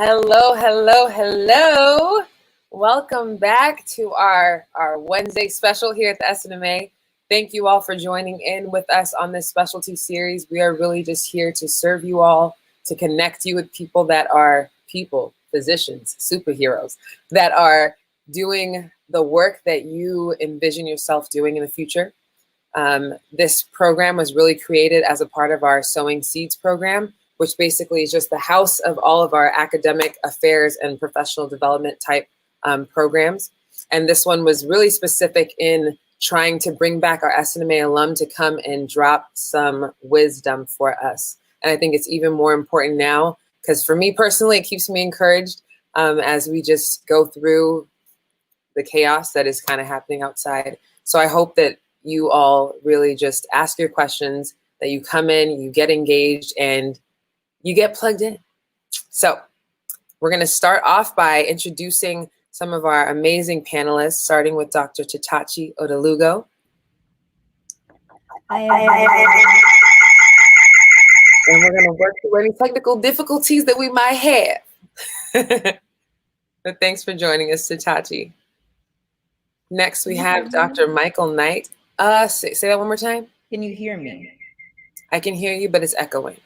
Hello, hello, hello. Welcome back to our Wednesday special here at the SNMA. Thank you all for joining in with us on this specialty series. We are really just here to serve you all, to connect you with people that are physicians, superheroes, that are doing the work that you envision yourself doing in the future. This program was really created as a part of our Sowing Seeds program, which basically is just the house of all of our academic affairs and professional development type programs. And this one was really specific in trying to bring back our SNMA alum to come and drop some wisdom for us. And I think it's even more important now, because for me personally, it keeps me encouraged as we just go through the chaos that is kind of happening outside. So I hope that you all really just ask your questions, that you come in, you get engaged, and you get plugged in. So we're going to start off by introducing some of our amazing panelists, starting with Dr. Tatachi Odelugo. And we're going to work through any technical difficulties that we might have. But thanks for joining us, Tatachi. Next, we have Dr. Michael Knight. Say that one more time. Can you hear me? I can hear you, but it's echoing.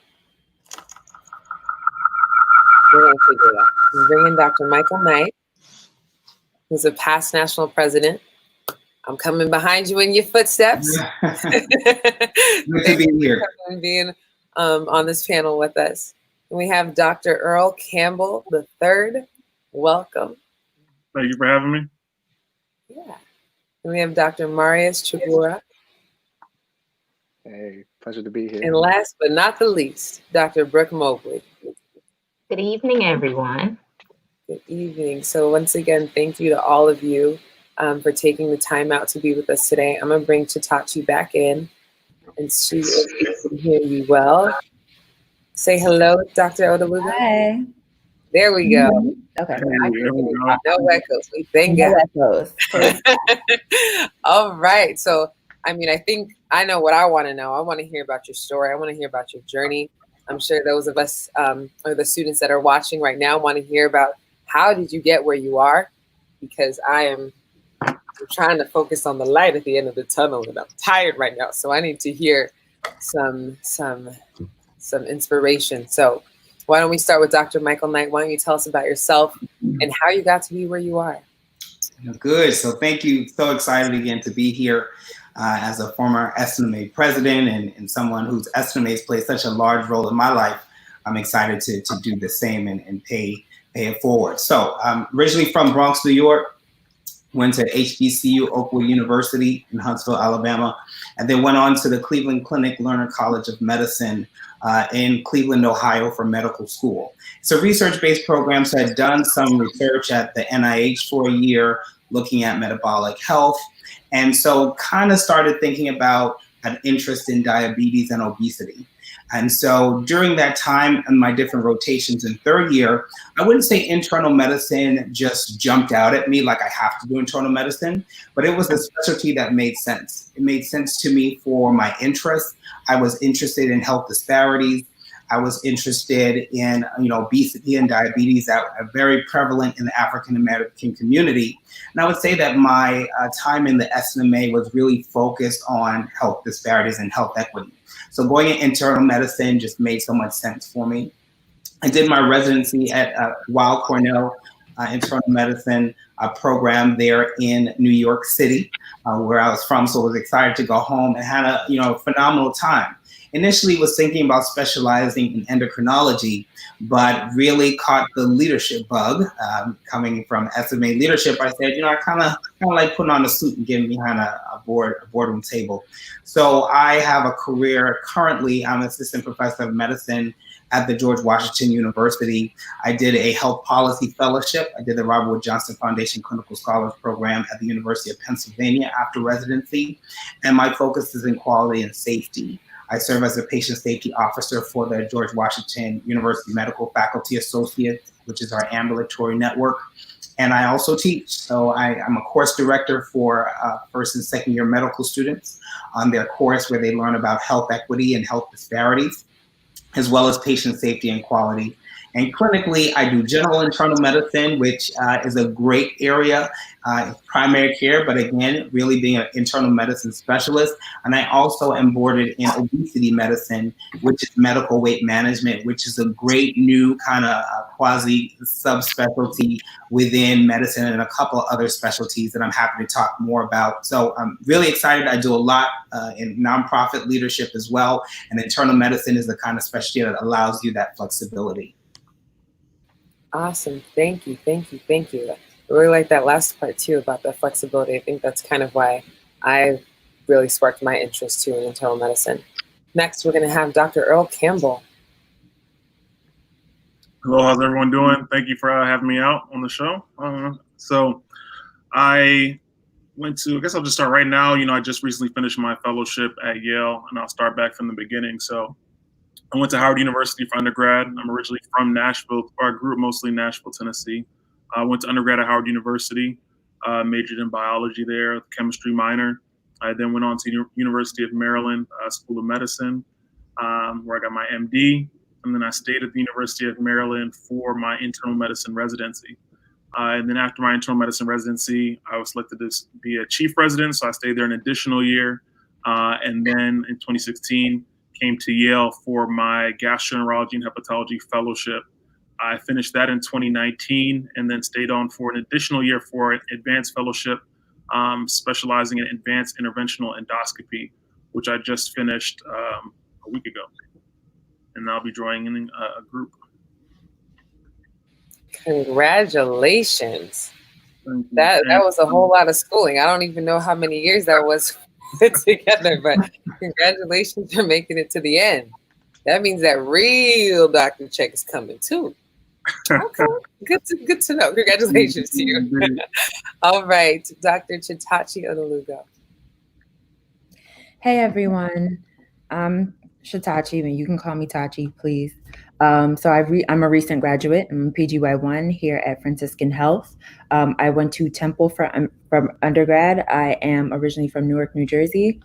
We're going to figure it out. We're bringing Dr. Michael Knight, who's a past national president. I'm coming behind you in your footsteps. Good to be here. For being on this panel with us. And we have Dr. Earl Campbell III. Welcome. Thank you for having me. Yeah. And we have Dr. Marius Chibura. Hey, pleasure to be here. And last but not the least, Dr. Brooke Mobley. Good evening, everyone. Good evening. So once again, thank you to all of you for taking the time out to be with us today. I'm going to bring Tatachi back in and see if we can hear you well. Say hello, Dr. Odelugo. Hi. There we go. Okay. No echoes. We thank God. No echoes. All right. So, I mean, I think I know what I want to know. I want to hear about your story. I want to hear about your journey. I'm sure those of us or the students that are watching right now want to hear about how did you get where you are? Because I'm trying to focus on the light at the end of the tunnel, and I'm tired right now. So I need to hear some inspiration. So why don't we start with Dr. Michael Knight? Why don't you tell us about yourself and how you got to be where you are? Good. So thank you. So excited again to be here as a former SNMA president and someone whose SNMA has played such a large role in my life. I'm excited to do the same and pay it forward. So I'm originally from Bronx, New York, went to HBCU, Oakwood University in Huntsville, Alabama, and then went on to the Cleveland Clinic Lerner College of Medicine in Cleveland, Ohio for medical school. It's a research-based program, so I'd done some research at the NIH for a year looking at metabolic health. And so kind of started thinking about an interest in diabetes and obesity. And so during that time and my different rotations in third year, I wouldn't say internal medicine just jumped out at me like I have to do internal medicine, but it was a specialty that made sense. It made sense to me for my interests. I was interested in health disparities. I was interested in obesity and diabetes that are very prevalent in the African American community. And I would say that my time in the SNMA was really focused on health disparities and health equity. So going into internal medicine just made so much sense for me. I did my residency at Weill Cornell Internal Medicine program there in New York City, where I was from. So I was excited to go home and had a phenomenal time. Initially was thinking about specializing in endocrinology, but really caught the leadership bug. Coming from SMA leadership, I said, I kind of like putting on a suit and getting behind a boardroom table. So I have a career currently. I'm assistant professor of medicine at the George Washington University. I did a health policy fellowship. I did the Robert Wood Johnson Foundation Clinical Scholars Program at the University of Pennsylvania after residency. And my focus is in quality and safety. I serve as a patient safety officer for the George Washington University Medical Faculty Associates, which is our ambulatory network. And I also teach. So I'm a course director for first and second year medical students on their course where they learn about health equity and health disparities, as well as patient safety and quality. And clinically, I do general internal medicine, which is a great area, primary care, but again, really being an internal medicine specialist. And I also am boarded in obesity medicine, which is medical weight management, which is a great new kind of quasi subspecialty within medicine and a couple of other specialties that I'm happy to talk more about. So I'm really excited. I do a lot in nonprofit leadership as well. And internal medicine is the kind of specialty that allows you that flexibility. Awesome. Thank you. Thank you. Thank you. I really like that last part too about the flexibility. I think that's kind of why I really sparked my interest too in internal medicine. Next, we're going to have Dr. Earl Campbell. Hello, how's everyone doing? Thank you for having me out on the show. So I went to, I guess I'll just start right now. I just recently finished my fellowship at Yale, and I'll start back from the beginning. So I went to Howard University for undergrad. I'm originally from Nashville, or I grew up mostly in Nashville, Tennessee. I went to undergrad at Howard University, majored in biology there, chemistry minor. I then went on to University of Maryland School of Medicine, where I got my MD. And then I stayed at the University of Maryland for my internal medicine residency. And then after my internal medicine residency, I was selected to be a chief resident. So I stayed there an additional year. And then in 2016, came to Yale for my gastroenterology and hepatology fellowship. I finished that in 2019 and then stayed on for an additional year for an advanced fellowship, specializing in advanced interventional endoscopy, which I just finished a week ago. And I'll be joining a group. Congratulations. That was a whole lot of schooling. I don't even know how many years that was put together, but congratulations for making it to the end. That means that real doctor check is coming too. Okay, good to know. Congratulations to you. All right, Dr. Chitachi Onalugo. Hey everyone, I'm Shitachi, and you can call me Tachi, please. So I'm a recent graduate. I'm a PGY1 here at Franciscan Health. I went to Temple from undergrad. I am originally from Newark, New Jersey.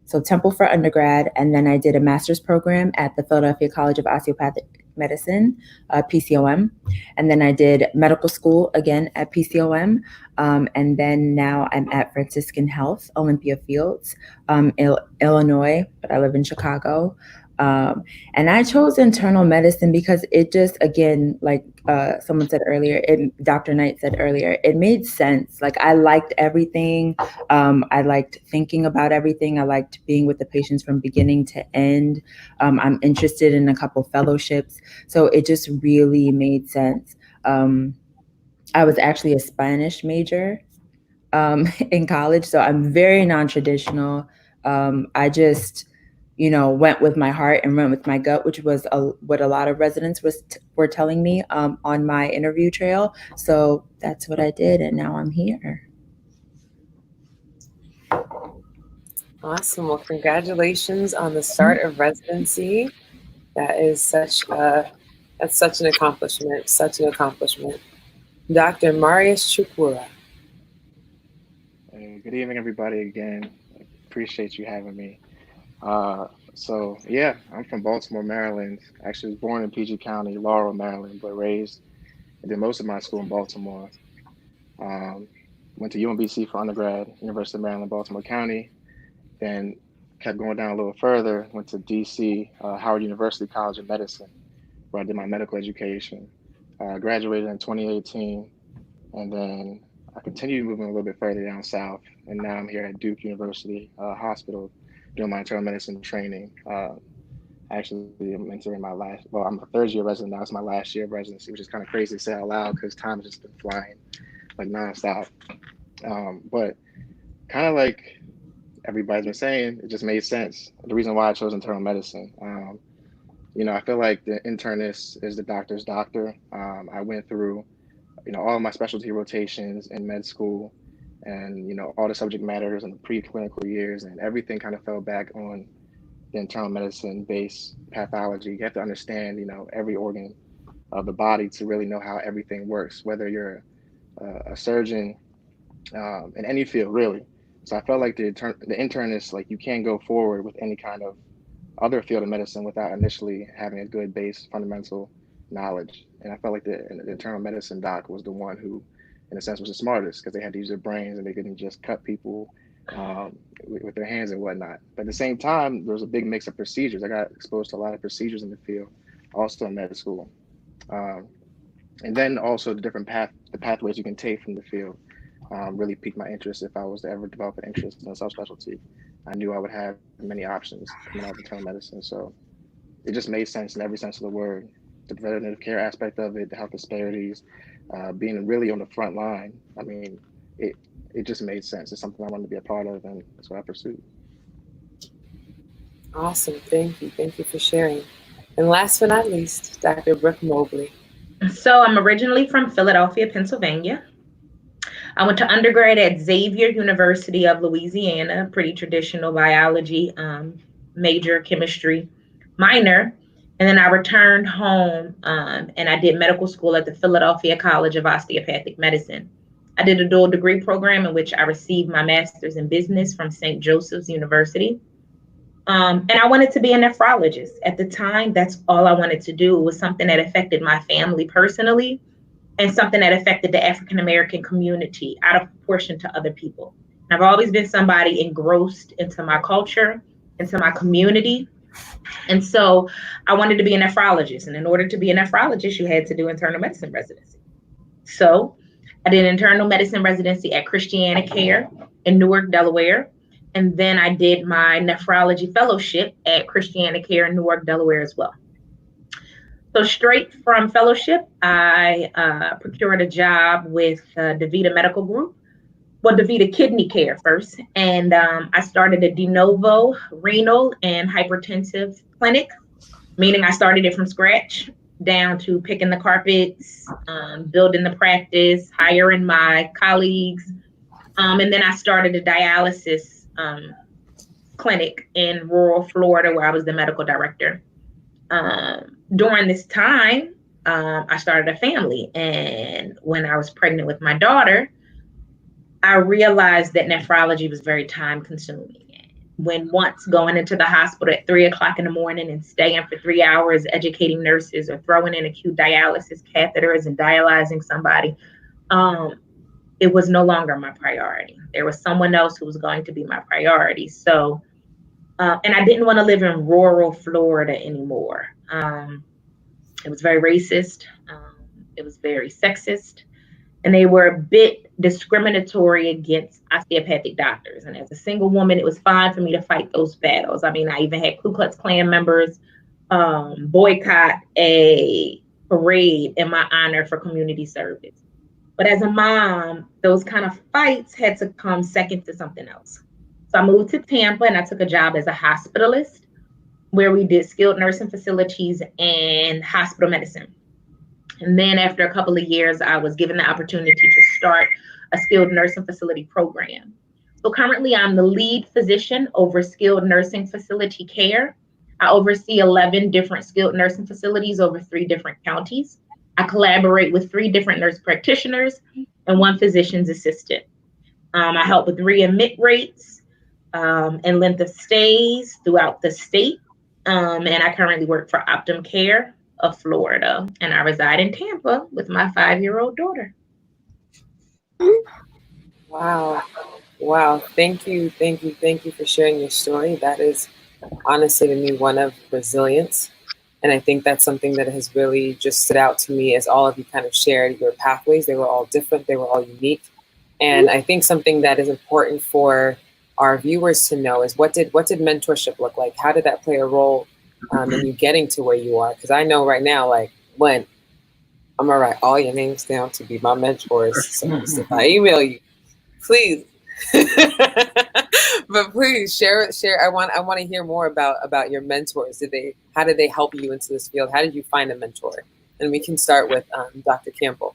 So Temple for undergrad, and then I did a master's program at the Philadelphia College of Osteopathic Medicine, PCOM. And then I did medical school again at PCOM. And then now I'm at Franciscan Health, Olympia Fields, Illinois, but I live in Chicago. And I chose internal medicine because it just, again, like someone said earlier, Dr. Knight said earlier, it made sense. Like I liked everything. I liked thinking about everything. I liked being with the patients from beginning to end. I'm interested in a couple fellowships. So it just really made sense. I was actually a Spanish major in college, so I'm very non-traditional. I just went with my heart and went with my gut, which was what a lot of residents were telling me on my interview trail. So that's what I did, and now I'm here. Awesome. Well, congratulations on the start of residency. That is such an accomplishment. Such an accomplishment. Dr. Marius Chukwura. Good evening, everybody. Again, appreciate you having me. So yeah, I'm from Baltimore, Maryland. Actually, was born in PG County, Laurel, Maryland, but raised and did most of my school in Baltimore. Went to UMBC for undergrad, University of Maryland, Baltimore County. Then kept going down a little further. Went to DC, Howard University College of Medicine, where I did my medical education. Graduated in 2018, and then I continued moving a little bit further down south, and now I'm here at Duke University Hospital doing my internal medicine training. Actually, I'm entering I'm a third year resident now. It's my last year of residency, which is kind of crazy to say out loud because time has just been flying like nonstop. But kind of like everybody's been saying, it just made sense. The reason why I chose internal medicine. I feel like the internist is the doctor's doctor. I went through, all of my specialty rotations in med school and, all the subject matters in the preclinical years, and everything kind of fell back on the internal medicine based pathology. You have to understand, every organ of the body to really know how everything works, whether you're a surgeon in any field, really. So I felt like the internist, like you can't go forward with any kind of other field of medicine without initially having a good base fundamental knowledge. And I felt like the internal medicine doc was the one who, in a sense, was the smartest because they had to use their brains and they couldn't just cut people with their hands and whatnot. But at the same time, there was a big mix of procedures. I got exposed to a lot of procedures in the field, also in med school. And then also the different pathways you can take from the field really piqued my interest. If I was to ever develop an interest in a subspecialty, I knew I would have many options coming out of internal medicine. So it just made sense in every sense of the word. The preventative care aspect of it, the health disparities, being really on the front line. I mean, it just made sense. It's something I wanted to be a part of, and that's what I pursued. Awesome. Thank you. Thank you for sharing. And last but not least, Dr. Brooke Mobley. So I'm originally from Philadelphia, Pennsylvania. I went to undergrad at Xavier University of Louisiana, pretty traditional biology, major, chemistry, minor. And then I returned home and I did medical school at the Philadelphia College of Osteopathic Medicine. I did a dual degree program in which I received my master's in business from St. Joseph's University. And I wanted to be a nephrologist. At the time, that's all I wanted to do. It was something that affected my family personally and something that affected the African-American community out of proportion to other people. And I've always been somebody engrossed into my culture, into my community. And so I wanted to be a nephrologist. And in order to be a nephrologist, you had to do internal medicine residency. So I did internal medicine residency at Christiana Care in Newark, Delaware. And then I did my nephrology fellowship at Christiana Care in Newark, Delaware as well. So straight from fellowship, I procured a job with DaVita Medical Group. Well, DaVita Kidney Care first. And I started a de novo renal and hypertensive clinic, meaning I started it from scratch, down to picking the carpets, building the practice, hiring my colleagues. And then I started a dialysis clinic in rural Florida where I was the medical director. During this time, I started a family. And when I was pregnant with my daughter, I realized that nephrology was very time consuming. When once going into the hospital at 3:00 in the morning and staying for 3 hours, educating nurses or throwing in acute dialysis catheters and dialyzing somebody, it was no longer my priority. There was someone else who was going to be my priority. So, and I didn't want to live in rural Florida anymore. It was very racist. It was very sexist. And they were a bit discriminatory against osteopathic doctors. And as a single woman, it was fine for me to fight those battles. I mean, I even had Ku Klux Klan members boycott a parade in my honor for community service. But as a mom, those kind of fights had to come second to something else. So I moved to Tampa and I took a job as a hospitalist where we did skilled nursing facilities and hospital medicine. And then after a couple of years, I was given the opportunity to start a skilled nursing facility program. So currently I'm the lead physician over skilled nursing facility care. I oversee 11 different skilled nursing facilities over 3 different counties. I collaborate with 3 different nurse practitioners and 1 physician's assistant. I help with readmit rates and length of stays throughout the state. And I currently work for Optum Care of Florida, and I reside in Tampa with my 5-year-old daughter. Wow. Thank you for sharing your story. That is honestly to me one of resilience. And I think that's something that has really just stood out to me as all of you kind of shared your pathways. They were all different. They were all unique. And I think something that is important for our viewers to know is what did mentorship look like? How did that play a role in you getting to where you are? Because I know right now, like, when I'm gonna write all your names down to be my mentors. So if I email you, please. But please share. I want to hear more about your mentors. How did they help you into this field? How did you find a mentor? And we can start with Dr. Campbell.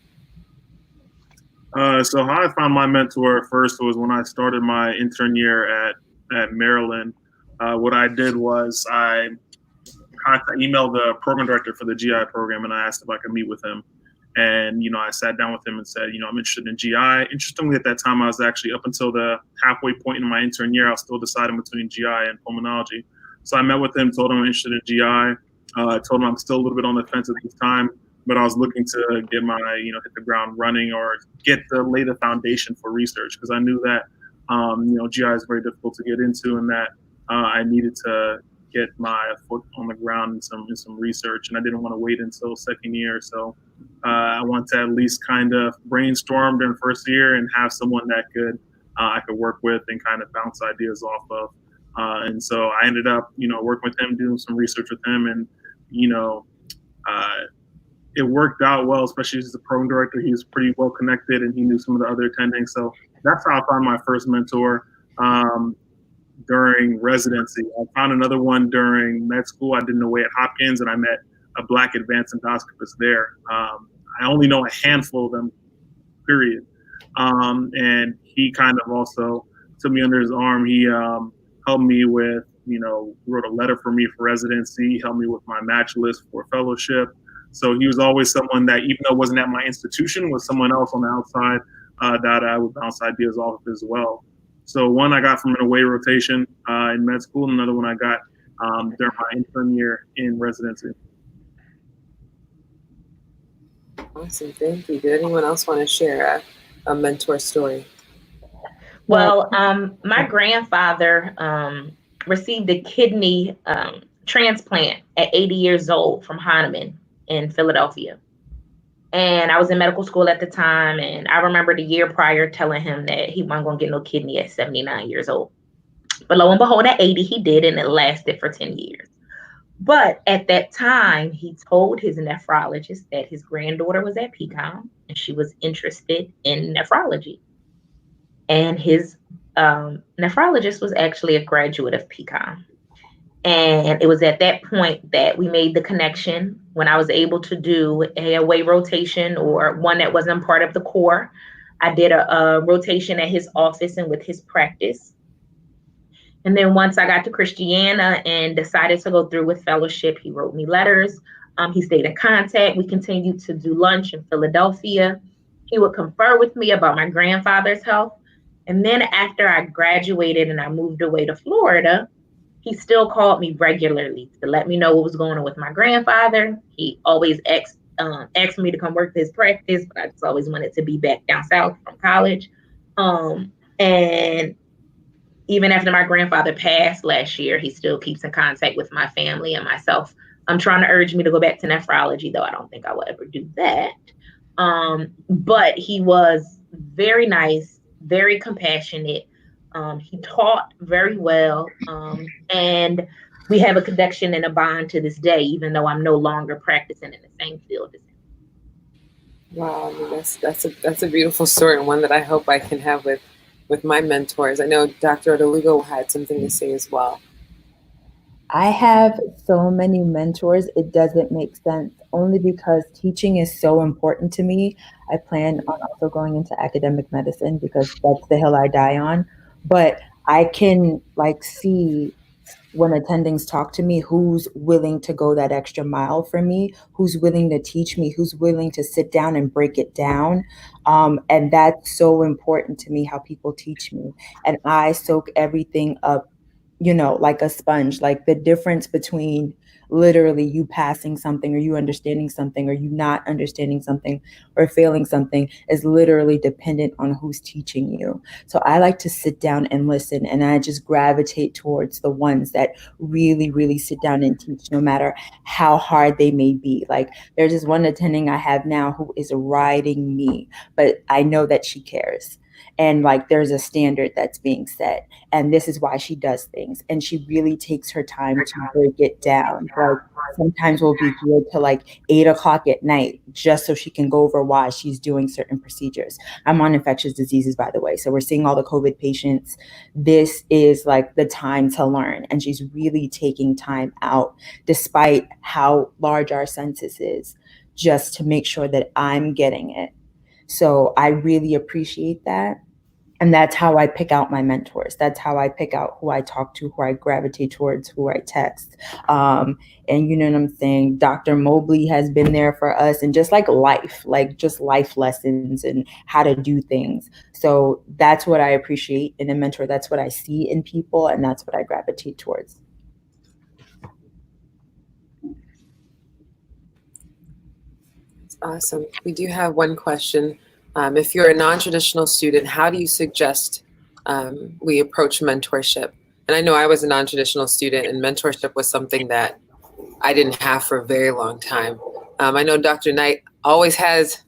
So how I found my mentor first was when I started my intern year at Maryland. What I did was I emailed the program director for the GI program and I asked if I could meet with him. And, I sat down with him and said, I'm interested in GI. Interestingly, at that time, I was actually up until the halfway point in my intern year, I was still deciding between GI and pulmonology. So I met with him, told him I'm interested in GI. I told him I'm still a little bit on the fence at this time. but I was looking to get my, hit the ground running or lay the foundation for research, because I knew that, GI is very difficult to get into, and that I needed to get my foot on the ground in some research, and I didn't want to wait until second year. So I wanted to at least kind of brainstorm during first year and have someone that I could work with and kind of bounce ideas off of. And so I ended up, working with him, doing some research with him, and it worked out well, especially as a program director. He was pretty well connected, and he knew some of the other attendings. So that's how I found my first mentor during residency. I found another one during med school. I did an away at Hopkins, and I met a Black advanced endoscopist there. I only know a handful of them, period. And he kind of also took me under his arm. He helped me with, wrote a letter for me for residency, helped me with my match list for fellowship. So he was always someone that, even though it wasn't at my institution, was someone else on the outside that I would bounce ideas off of as well. So one I got from an away rotation in med school, and another one I got during my intern year in residency. Awesome, thank you. Did anyone else want to share a mentor story? Well, my grandfather received a kidney transplant at 80 years old from Hahnemann in Philadelphia. And I was in medical school at the time, and I remember the year prior telling him that he wasn't going to get no kidney at 79 years old. But lo and behold, at 80, he did, and it lasted for 10 years. But at that time, he told his nephrologist that his granddaughter was at PCOM, and she was interested in nephrology. And his nephrologist was actually a graduate of PCOM. And it was at that point that we made the connection when I was able to do a away rotation, or one that wasn't part of the core. I did a rotation at his office and with his practice. And then once I got to Christiana and decided to go through with fellowship, he wrote me letters. He stayed in contact. We continued to do lunch in Philadelphia. He would confer with me about my grandfather's health. And then after I graduated and I moved away to Florida, he still called me regularly to let me know what was going on with my grandfather. He always asked me to come work his practice, but I just always wanted to be back down south from college. And even after my grandfather passed last year, he still keeps in contact with my family and myself. I'm trying to urge me to go back to nephrology, though I don't think I will ever do that. But he was very nice, very compassionate. He taught very well, and we have a connection and a bond to this day, even though I'm no longer practicing in the same field as him. Wow, I mean, that's a beautiful story, and one that I hope I can have with my mentors. I know Dr. Odelugo had something to say as well. I have so many mentors, it doesn't make sense, only because teaching is so important to me. I plan on also going into academic medicine because that's the hill I die on. But I can see when attendings talk to me, who's willing to go that extra mile for me, who's willing to teach me, who's willing to sit down and break it down. And that's so important to me, how people teach me. And I soak everything up, like a sponge. Like the difference between literally you passing something or you understanding something or you not understanding something or failing something is literally dependent on who's teaching you. So I like to sit down and listen, and I just gravitate towards the ones that really, really sit down and teach, no matter how hard they may be. Like there's this one attending I have now who is riding me, but I know that she cares. And there's a standard that's being set, and this is why she does things. And she really takes her time to break it down. Sometimes we'll be here till 8 o'clock at night just so she can go over why she's doing certain procedures. I'm on infectious diseases, by the way. So we're seeing all the COVID patients. This is the time to learn. And she's really taking time out, despite how large our census is, just to make sure that I'm getting it. So I really appreciate that. And that's how I pick out my mentors. That's how I pick out who I talk to, who I gravitate towards, who I text. And you know what I'm saying? Dr. Mobley has been there for us, and just just life lessons and how to do things. So that's what I appreciate in a mentor. That's what I see in people, and that's what I gravitate towards. Awesome. We do have one question. If you're a non-traditional student, how do you suggest we approach mentorship? And I know I was a non-traditional student, and mentorship was something that I didn't have for a very long time. I know Dr. Knight always has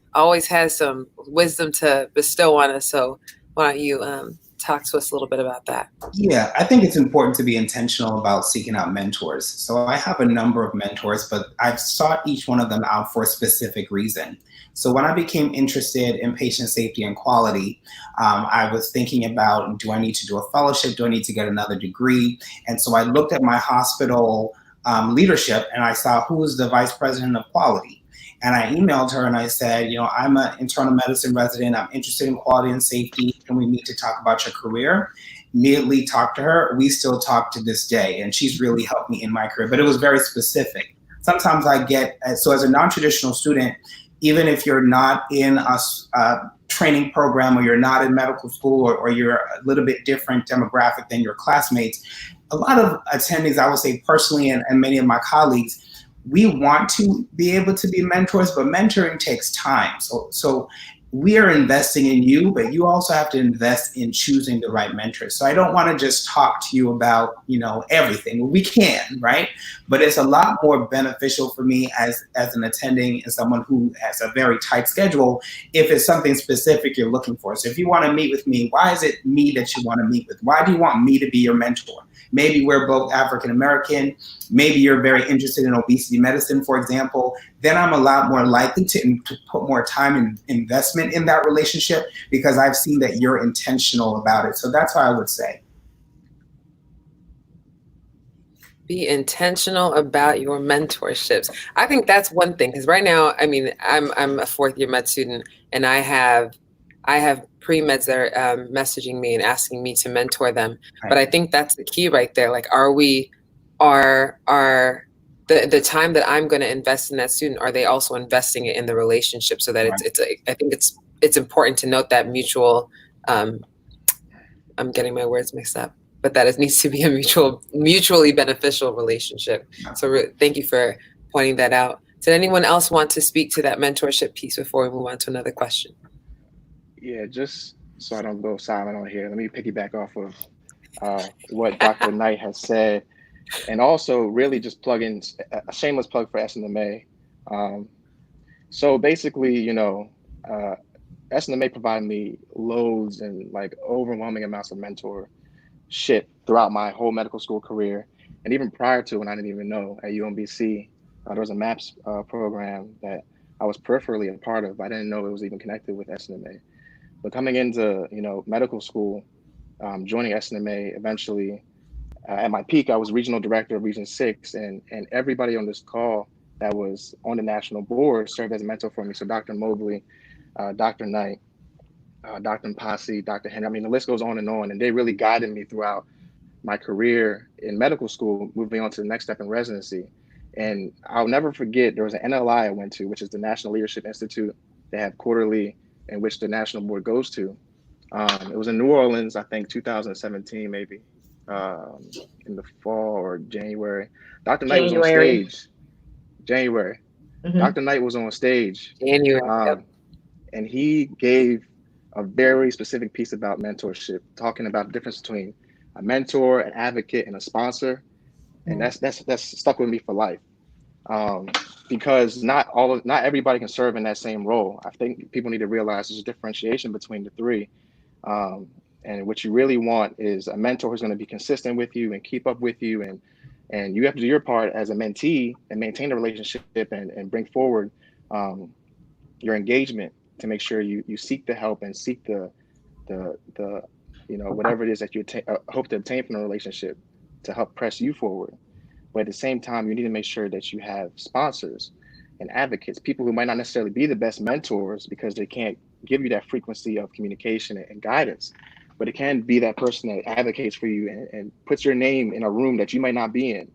some wisdom to bestow on us. So why don't you talk to us a little bit about that? Yeah, I think it's important to be intentional about seeking out mentors. So I have a number of mentors, but I've sought each one of them out for a specific reason. So when I became interested in patient safety and quality, I was thinking about, do I need to do a fellowship? Do I need to get another degree? And so I looked at my hospital leadership and I saw who was the vice president of quality. And I emailed her and I said, I'm an internal medicine resident. I'm interested in quality and safety. Can we meet to talk about your career? Immediately talked to her. We still talk to this day. And she's really helped me in my career. But it was very specific. Sometimes so as a non-traditional student, even if you're not in a training program or you're not in medical school or you're a little bit different demographic than your classmates, a lot of attendees, I would say personally, and many of my colleagues, we want to be able to be mentors, but mentoring takes time. So we are investing in you, but you also have to invest in choosing the right mentors. So I don't want to just talk to you about, everything. We can, right? But it's a lot more beneficial for me as an attending and someone who has a very tight schedule if it's something specific you're looking for. So if you want to meet with me, why is it me that you want to meet with? Why do you want me to be your mentor? Maybe we're both African American. Maybe you're very interested in obesity medicine, for example. Then I'm a lot more likely to put more time and investment in that relationship because I've seen that you're intentional about it. So that's what I would say. Be intentional about your mentorships. I think that's one thing, because right now, I'm a fourth year med student, and I have pre-meds that are messaging me and asking me to mentor them. Right. But I think that's the key right there. Like, the time that I'm going to invest in that student, are they also investing it in the relationship so that right. I think it's important to note that mutual, I'm getting my words mixed up, but that it needs to be a mutually beneficial relationship. So thank you for pointing that out. Did anyone else want to speak to that mentorship piece before we move on to another question? Yeah, just so I don't go silent on here, let me piggyback off of what Dr. Knight has said, and also really just plug in a shameless plug for SNMA. So basically, SNMA provided me loads and overwhelming amounts of mentorship throughout my whole medical school career, and even prior to, when I didn't even know, at UMBC, there was a MAPS program that I was peripherally a part of, but I didn't know it was even connected with SNMA. But coming into medical school, joining SNMA eventually, at my peak, I was regional director of Region 6, and everybody on this call that was on the national board served as a mentor for me. So Dr. Mobley, Dr. Knight, Dr. Mpasi, Dr. Henry, the list goes on, and they really guided me throughout my career in medical school, moving on to the next step in residency. And I'll never forget, there was an NLI I went to, which is the National Leadership Institute. They have quarterly, in which the national board goes to. It was in New Orleans, I think 2017, maybe, in the fall or January. Dr. Knight was on stage. January. Mm-hmm. Dr. Knight was on stage. January. And he gave a very specific piece about mentorship, talking about the difference between a mentor, an advocate, and a sponsor. And that's stuck with me for life. Because not everybody can serve in that same role. I think people need to realize there's a differentiation between the three. And what you really want is a mentor who's going to be consistent with you and keep up with you. And you have to do your part as a mentee and maintain the relationship and bring forward your engagement to make sure you seek the help and seek the whatever it is that you hope to obtain from the relationship to help press you forward. But at the same time, you need to make sure that you have sponsors and advocates, people who might not necessarily be the best mentors because they can't give you that frequency of communication and guidance, but it can be that person that advocates for you and puts your name in a room that you might not be in,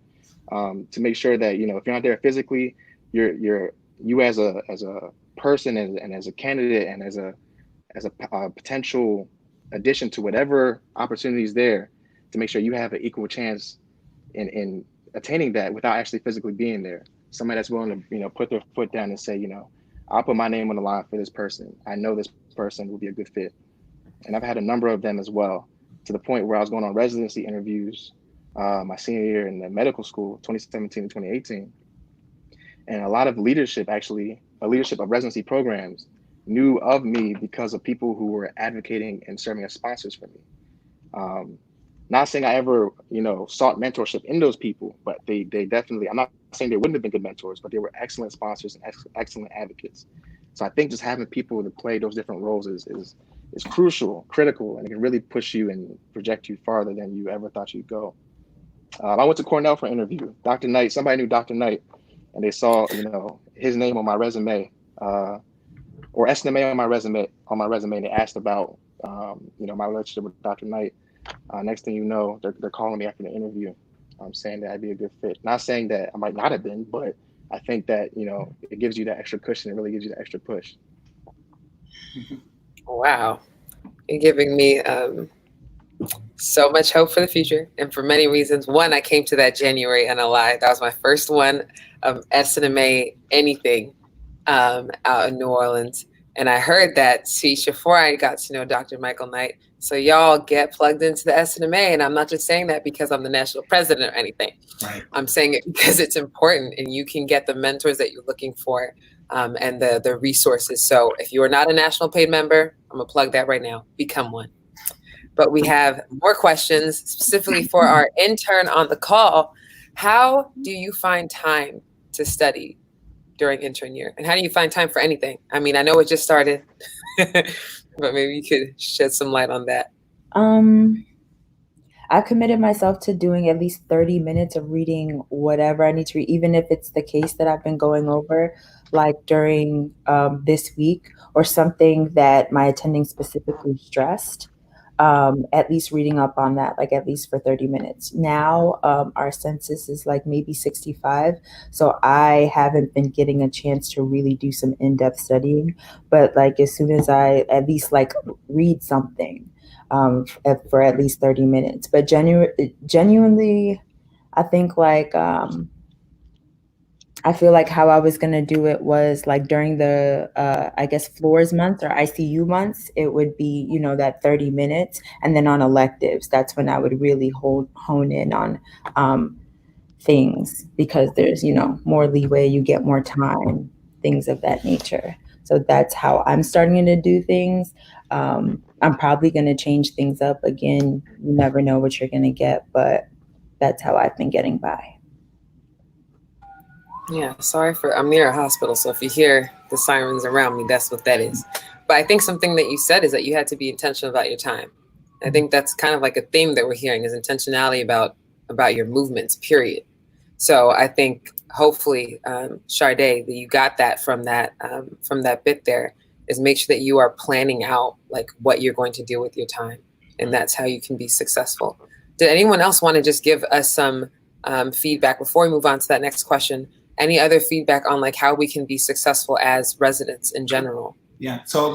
to make sure that, if you're not there physically, you as a person and as a candidate and as a potential addition to whatever opportunity is there, to make sure you have an equal chance in attaining that without actually physically being there. Somebody that's willing to, put their foot down and say, I'll put my name on the line for this person. I know this person will be a good fit. And I've had a number of them as well, to the point where I was going on residency interviews my senior year in the medical school, 2017 to 2018. And a lot of leadership, actually, a leadership of residency programs knew of me because of people who were advocating and serving as sponsors for me. Not saying I ever, sought mentorship in those people, but they definitely, I'm not saying they wouldn't have been good mentors, but they were excellent sponsors and excellent advocates. So I think just having people to play those different roles is crucial, critical, and it can really push you and project you farther than you ever thought you'd go. I went to Cornell for an interview. Dr. Knight, somebody knew Dr. Knight, and they saw, his name on my resume, or SNMA on my resume, and they asked about, my relationship with Dr. Knight. Next thing you know, they're calling me after the interview, saying that I'd be a good fit. Not saying that I might not have been, but I think that, it gives you that extra cushion. It really gives you that extra push. Wow. You're giving me so much hope for the future, and for many reasons. One, I came to that January NLI. That was my first one of SNMA anything out in New Orleans. And I heard that speech before I got to know Dr. Michael Knight. So y'all get plugged into the SNMA. And I'm not just saying that because I'm the national president or anything. Right. I'm saying it because it's important, and you can get the mentors that you're looking for and the resources. So if you are not a national paid member, I'm going to plug that right now. Become one. But we have more questions specifically for our intern on the call. How do you find time to study during intern year? And how do you find time for anything? I mean, I know it just started, but maybe you could shed some light on that. I committed myself to doing at least 30 minutes of reading whatever I need to read, even if it's the case that I've been going over, like during this week, or something that my attending specifically stressed. At least reading up on that, like at least for 30 minutes. Now, our census is like maybe 65. So I haven't been getting a chance to really do some in-depth studying, but like as soon as I at least like read something for at least 30 minutes, but genuinely, I think like, I feel like how I was going to do it was like during the, I guess, floors months or ICU months, it would be, that 30 minutes. And then on electives, that's when I would really hone in on things, because there's, more leeway, you get more time, things of that nature. So that's how I'm starting to do things. I'm probably going to change things up again. You never know what you're going to get, but that's how I've been getting by. Yeah, I'm near a hospital, so if you hear the sirens around me, that's what that is. But I think something that you said is that you had to be intentional about your time. I think that's kind of like a theme that we're hearing, is intentionality about your movements, period. So I think hopefully, Sade, that you got that from that bit there, is make sure that you are planning out like what you're going to do with your time. And that's how you can be successful. Did anyone else want to just give us some feedback before we move on to that next question? Any other feedback on like how we can be successful as residents in general? Yeah. So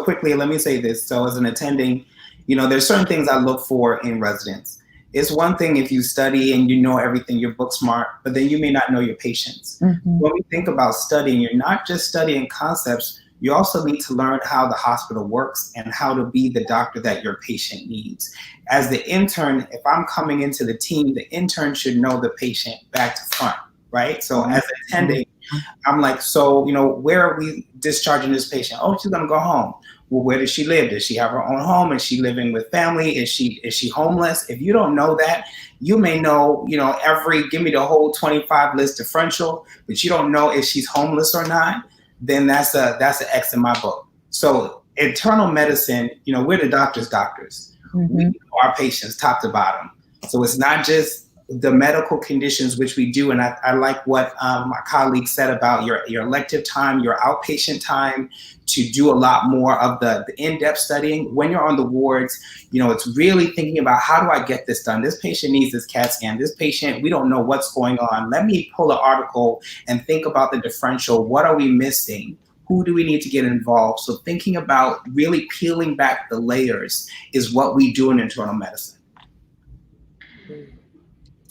quickly, let me say this. So as an attending, there's certain things I look for in residents. It's one thing if you study and you know everything, you're book smart, but then you may not know your patients. Mm-hmm. When we think about studying, you're not just studying concepts, you also need to learn how the hospital works and how to be the doctor that your patient needs. As the intern, if I'm coming into the team, the intern should know the patient back to front. Right. So as attending, I'm like, so, where are we discharging this patient? Oh, she's going to go home. Well, where does she live? Does she have her own home? Is she living with family? Is she homeless? If you don't know that, you may know, give me the whole 25 list differential, but you don't know if she's homeless or not, then that's an X in my book. So internal medicine, we're the doctors. Mm-hmm. We know our patients top to bottom. So it's not just the medical conditions, which we do. And I like what my colleague said about your elective time, your outpatient time, to do a lot more of the in-depth studying. When you're on the wards, it's really thinking about, how do I get this done? This patient needs this CAT scan. This patient, we don't know what's going on. Let me pull an article and think about the differential. What are we missing? Who do we need to get involved? So thinking about really peeling back the layers is what we do in internal medicine.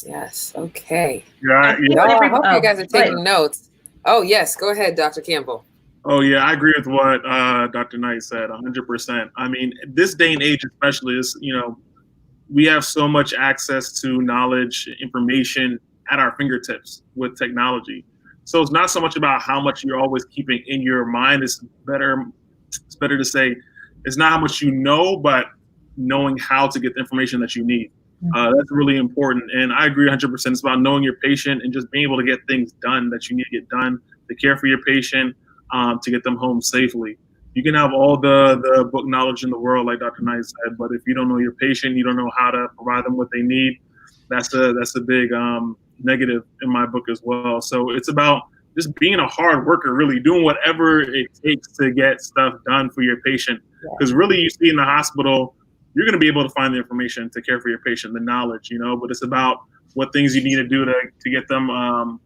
Yes. Okay. Yeah. I hope you guys are taking notes. Oh, yes. Go ahead, Dr. Campbell. Oh yeah, I agree with what Dr. Knight said, 100%. I mean, this day and age, especially, is we have so much access to knowledge, information at our fingertips with technology. So it's not so much about how much you're always keeping in your mind. It's better to say it's not how much you know, but knowing how to get the information that you need. That's really important. And I agree 100%. It's about knowing your patient and just being able to get things done that you need to get done, to care for your patient, to get them home safely. You can have all the book knowledge in the world, like Dr. Knight said, but if you don't know your patient, you don't know how to provide them what they need, that's a big negative in my book as well. So it's about just being a hard worker, really doing whatever it takes to get stuff done for your patient. Because really, you see in the hospital, you're going to be able to find the information to care for your patient, the knowledge, but it's about what things you need to do to get them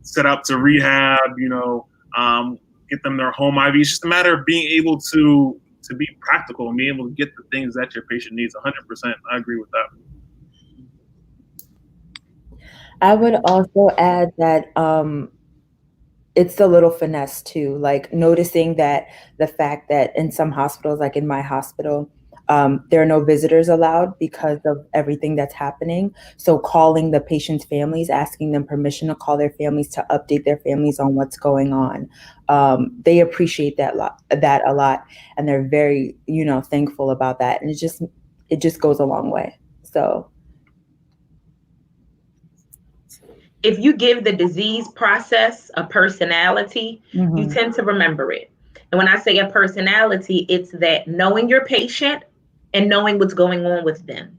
set up to rehab, get them their home IV. It's just a matter of being able to be practical and being able to get the things that your patient needs. 100%. I agree with that. I would also add that it's the little finesse too, like noticing that the fact that in some hospitals, like in my hospital, there are no visitors allowed because of everything that's happening. So calling the patient's families, asking them permission to call their families, to update their families on what's going on. They appreciate that a lot, and they're very, thankful about that. And it just goes a long way. So if you give the disease process a personality, you tend to remember it. And when I say a personality, it's that knowing your patient and knowing what's going on with them.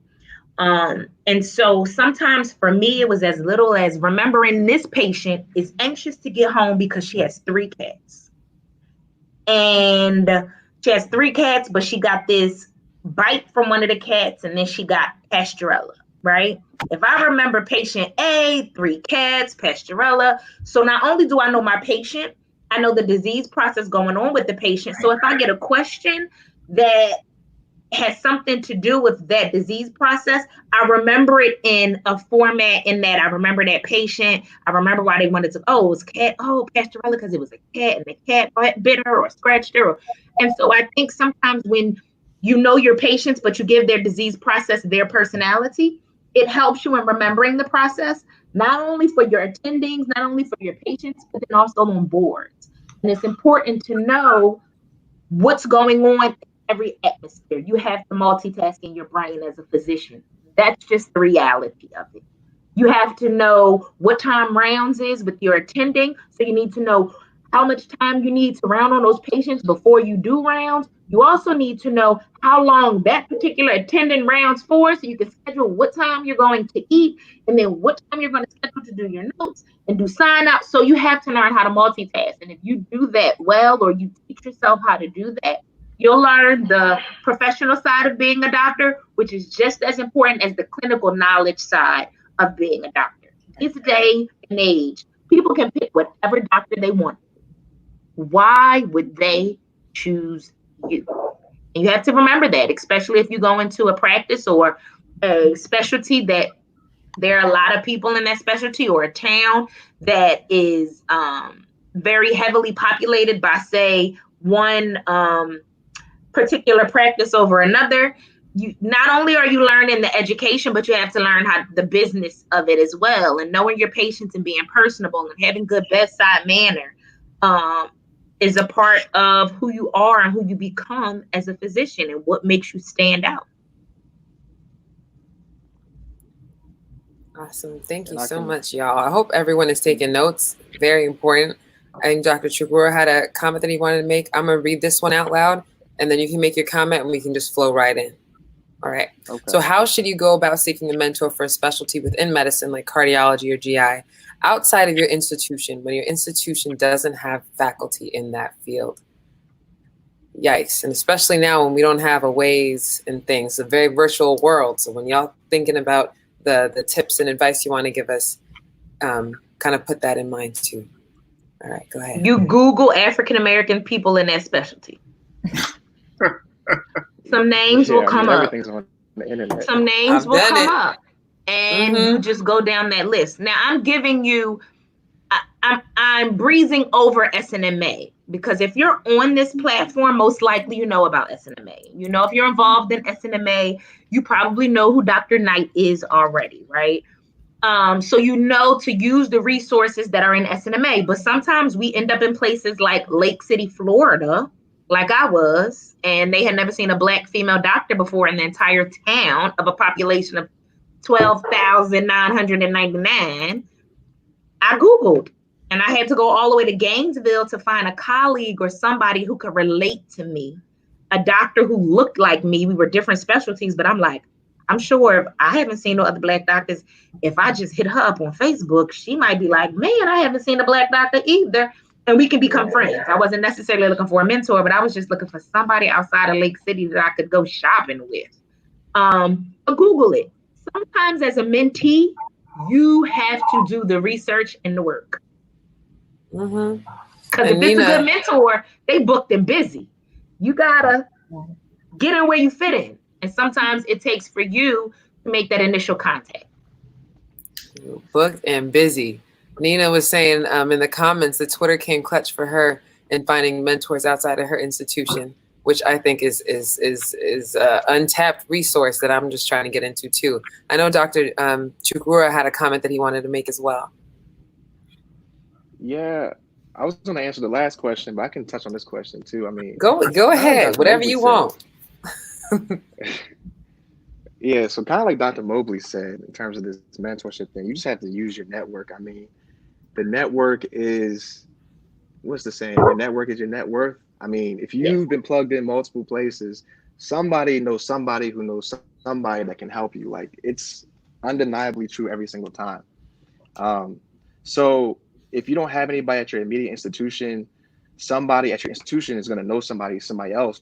And so sometimes for me, it was as little as remembering this patient is anxious to get home because she has 3 cats. And she has 3 cats, but she got this bite from one of the cats, and then she got Pasteurella, right? If I remember patient A, 3 cats, Pasteurella. So not only do I know my patient, I know the disease process going on with the patient. So if I get a question that has something to do with that disease process, I remember it in a format in that I remember that patient. I remember why they wanted to, it was cat, Pasteurella, because it was a cat and the cat bit her or scratched her. And so I think sometimes when you know your patients, but you give their disease process their personality, it helps you in remembering the process, not only for your attendings, not only for your patients, but then also on boards. And it's important to know what's going on in every atmosphere. You have to multitask in your brain as a physician. That's just the reality of it. You have to know what time rounds is with your attending. So you need to know how much time you need to round on those patients before you do rounds. You also need to know how long that particular attending rounds for, so you can schedule what time you're going to eat, and then what time you're going to schedule to do your notes and do sign out. So you have to learn how to multitask. And if you do that well, or you teach yourself how to do that, you'll learn the professional side of being a doctor, which is just as important as the clinical knowledge side of being a doctor. This day and age, people can pick whatever doctor they want. Why would they choose you? And you have to remember that, especially if you go into a practice or a specialty that there are a lot of people in that specialty, or a town that is very heavily populated by, say, one particular practice over another. You not only are you learning the education, but you have to learn how the business of it as well, and knowing your patients and being personable and having good bedside manner is a part of who you are and who you become as a physician, and what makes you stand out. Awesome. Thank you so much, y'all. I hope everyone is taking notes. Very important. I think Dr. Chugura had a comment that he wanted to make. I'm going to read this one out loud, and then you can make your comment and we can just flow right in. All right. Okay. So how should you go about seeking a mentor for a specialty within medicine like cardiology or GI outside of your institution, when your institution doesn't have faculty in that field? Yikes. And especially now when we don't have a Waze and things, it's a very virtual world. So when y'all thinking about the tips and advice you want to give us, kind of put that in mind too. All right, go ahead. You Google African-American people in that specialty. Some names will come up. Everything's on the internet. Some names will come up. And you just go down that list. Now, I'm giving you, I'm breezing over SNMA because if you're on this platform, most likely you know about SNMA. You know, if you're involved in SNMA, you probably know who Dr. Knight is already, right? So you know to use the resources that are in SNMA, but sometimes we end up in places like Lake City, Florida, like I was, and they had never seen a Black female doctor before in the entire town of a population of 12,999. I Googled and I had to go all the way to Gainesville to find a colleague or somebody who could relate to me, a doctor who looked like me. We were different specialties, but I'm like, I'm sure if I haven't seen no other Black doctors, if I just hit her up on Facebook, she might be like, man, I haven't seen a Black doctor either. And we can become friends. I wasn't necessarily looking for a mentor, but I was just looking for somebody outside of Lake City that I could go shopping with. Google it. Sometimes as a mentee, you have to do the research and the work. Because if it's a good mentor, they booked and busy. You gotta get in where you fit in. And sometimes it takes for you to make that initial contact. Booked and busy. Nina was saying in the comments that Twitter came clutch for her in finding mentors outside of her institution, which I think is an untapped resource that I'm just trying to get into too. I know Dr. Chukura had a comment that he wanted to make as well. Yeah, I was going to answer the last question, but I can touch on this question too. I mean, go ahead, whatever you want. Yeah, so kind of like Dr. Mobley said, in terms of this mentorship thing, you just have to use your network. I mean, the network is, what's the saying? Your network is your net worth. I mean, if you've been plugged in multiple places, somebody knows somebody who knows somebody that can help you. Like, it's undeniably true every single time. So if you don't have anybody at your immediate institution, somebody at your institution is going to know somebody else,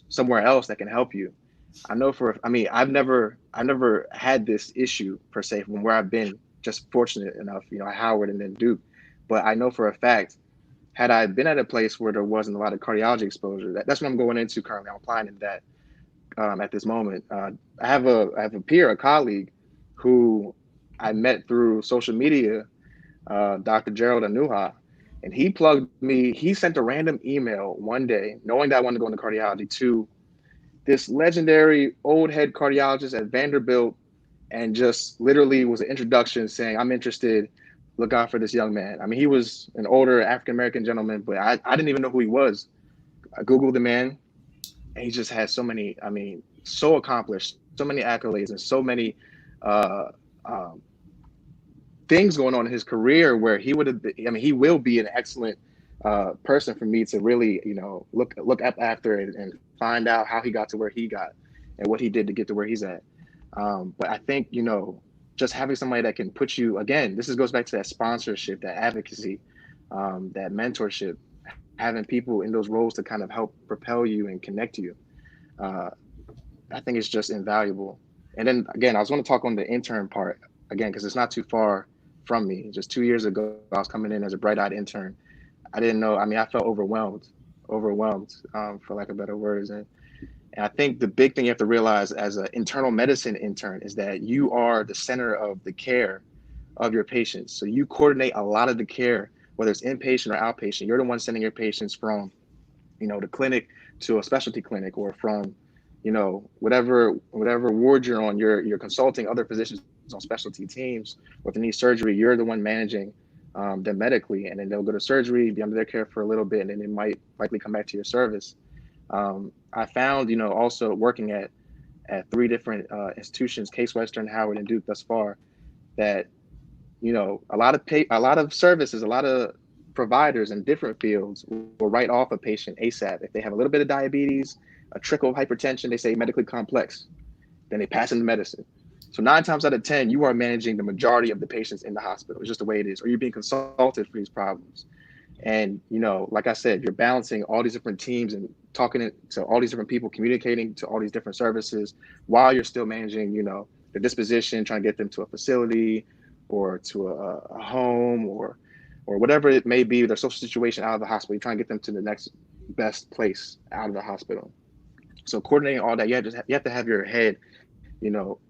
somewhere else that can help you. I've never had this issue per se from where I've been, just fortunate enough, at Howard and then Duke. But I know for a fact, had I been at a place where there wasn't a lot of cardiology exposure, that's what I'm going into currently. I'm applying in that at this moment. I have a peer, a colleague, who I met through social media, Dr. Gerald Anuha, and he plugged me. He sent a random email one day, knowing that I wanted to go into cardiology, to this legendary old head cardiologist at Vanderbilt, and just literally was an introduction saying, I'm interested, look out for this young man. I mean, he was an older African-American gentleman, but I didn't even know who he was. I Googled the man, and he just had so many, so accomplished, so many accolades, and so many things going on in his career where he would have been, he will be an excellent person for me to really, look up after and find out how he got to where he got and what he did to get to where he's at. But I think, just having somebody that can put you, again, goes back to that sponsorship, that advocacy, that mentorship, having people in those roles to kind of help propel you and connect you. I think it's just invaluable. And then again, I was going to talk on the intern part again, because it's not too far from me. Just 2 years ago, I was coming in as a bright-eyed intern. I didn't know, I felt overwhelmed, for lack of better words. And I think the big thing you have to realize as an internal medicine intern is that you are the center of the care of your patients. So you coordinate a lot of the care, whether it's inpatient or outpatient. You're the one sending your patients from, the clinic to a specialty clinic, or from, whatever ward you're on, you're consulting other physicians on specialty teams. Or if they need surgery, you're the one managing them medically, and then they'll go to surgery, be under their care for a little bit, and then they might likely come back to your service. I found, also working at 3 different institutions, Case Western, Howard, and Duke thus far, that, a lot of services, a lot of providers in different fields will write off a patient ASAP. If they have a little bit of diabetes, a trickle of hypertension, they say medically complex, then they pass into medicine. So 9 times out of 10, you are managing the majority of the patients in the hospital. It's just the way it is, or you're being consulted for these problems. And, like I said, you're balancing all these different teams and talking to all these different people, communicating to all these different services while you're still managing, the disposition, trying to get them to a facility or to a home or whatever it may be, their social situation out of the hospital. You're trying to get them to the next best place out of the hospital. So coordinating all that, you have to have your head,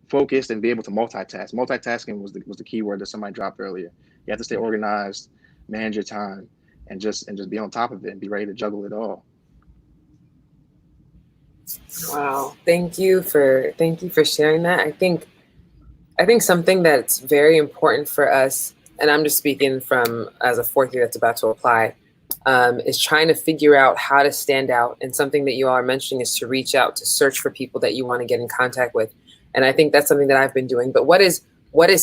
focused and be able to multitask. Multitasking was the key word that somebody dropped earlier. You have to stay organized. manage your time, and just be on top of it and be ready to juggle it all. Wow. Thank you for sharing that. I think something that's very important for us, and I'm just speaking from as a fourth year that's about to apply, is trying to figure out how to stand out. And something that you all are mentioning is to reach out, to search for people that you want to get in contact with. And I think that's something that I've been doing. But what is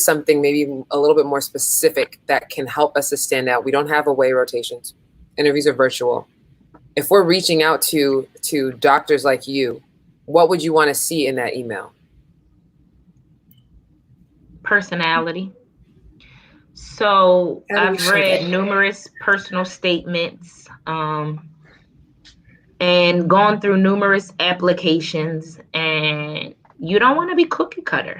something maybe a little bit more specific that can help us to stand out? We don't have away rotations. Interviews are virtual. If we're reaching out to doctors like you, what would you want to see in that email? Personality. So I've read numerous personal statements and gone through numerous applications, and you don't want to be cookie cutter.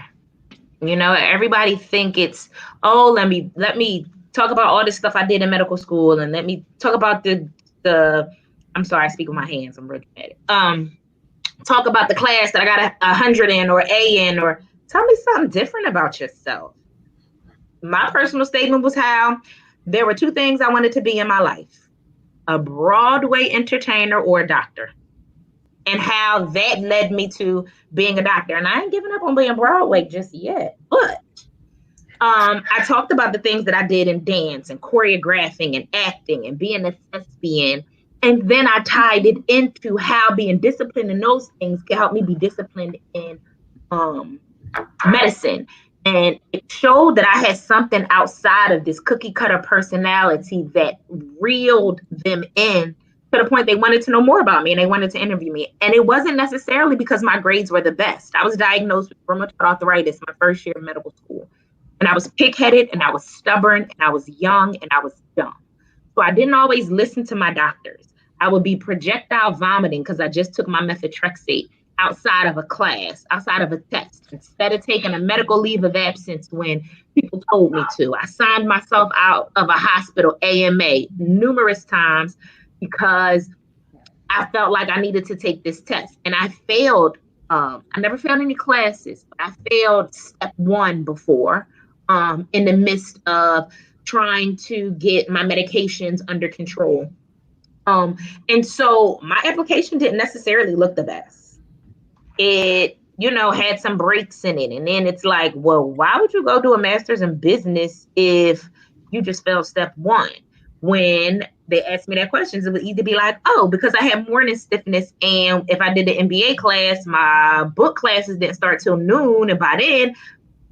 You know, everybody think it's, oh, let me talk about all this stuff I did in medical school, and let me talk about the I'm sorry, I speak with my hands, I'm really at it. Talk about the class that I got 100 in or A in, or tell me something different about yourself. My personal statement was how there were two things I wanted to be in my life: a Broadway entertainer or a doctor. And how that led me to being a doctor. And I ain't giving up on being Broadway just yet. But I talked about the things that I did in dance and choreographing and acting and being a thespian. And then I tied it into how being disciplined in those things can help me be disciplined in medicine. And it showed that I had something outside of this cookie cutter personality that reeled them in to the point they wanted to know more about me and they wanted to interview me. And it wasn't necessarily because my grades were the best. I was diagnosed with rheumatoid arthritis my first year of medical school. And I was pig-headed, and I was stubborn, and I was young, and I was dumb. So I didn't always listen to my doctors. I would be projectile vomiting because I just took my methotrexate outside of a class, outside of a test, instead of taking a medical leave of absence when people told me to. I signed myself out of a hospital AMA numerous times because I felt like I needed to take this test. And I failed. I never failed any classes, but I failed step 1 before in the midst of trying to get my medications under control. And so my application didn't necessarily look the best. It, had some breaks in it. And then it's like, well, why would you go do a master's in business if you just failed step 1? When they asked me that questions, it would either be like, oh, because I had morning stiffness, and if I did the MBA class, my book classes didn't start till noon, and by then